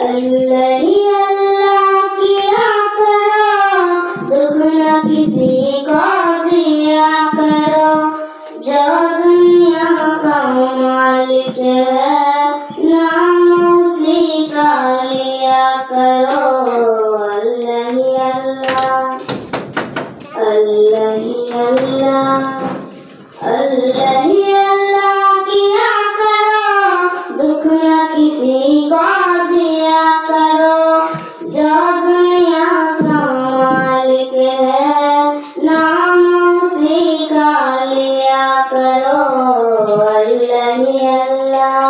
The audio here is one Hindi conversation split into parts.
अल्लाह ही अल्लाह किया करो, दुख न किसी को दिया करो। जो दुनिया का मालिक है, नाम उसी का लिया करो। अल्लाह ही अल्लाह, अल्लाह ही अल्लाह, अल्लाह ही अल्लाह किया करो, दुख न किसी को दिया करो। जो दुनिया का मालिक है, नाम उसी का लिया करो। अल्लाह ही अल्लाह,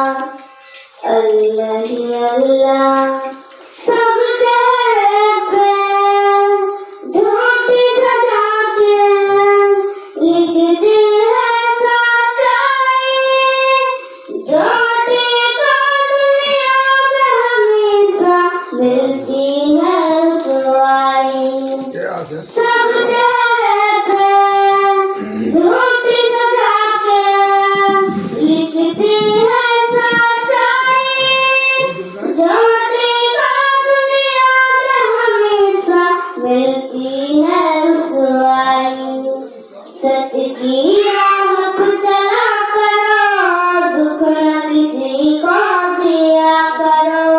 अल्लाह ही अल्लाह। सब चेहरे पे झूठी सजा के लिखती है सच्चाई, झूठी को दुनिया में हमेशा मिलती है रुसवाई। सब चेहरे पे झूठी सजा के लिखती है सच्चाई, झूठी को दुनिया में हमेशा मिलती है रुसवाई। सच की राह पर चला करो, दुख न किसी को दिया करो।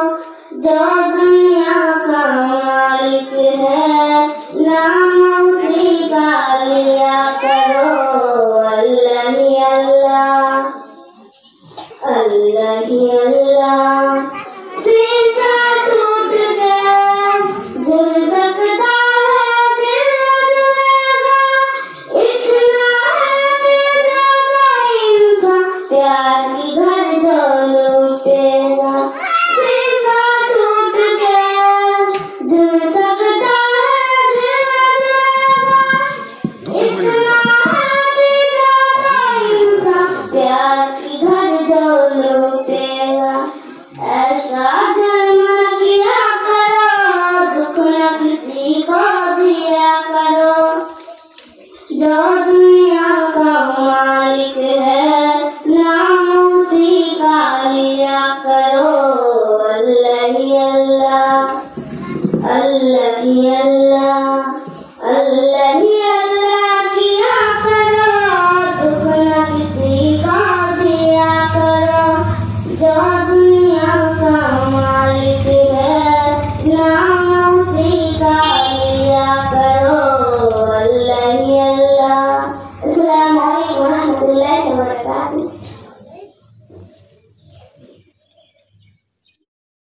जो दुनिया का मालिक है, नाम उसी का लिया करो। अल्लाह ही अल्लाह, अल्लाह ही अल्लाह। शीशा टूट गया, दिल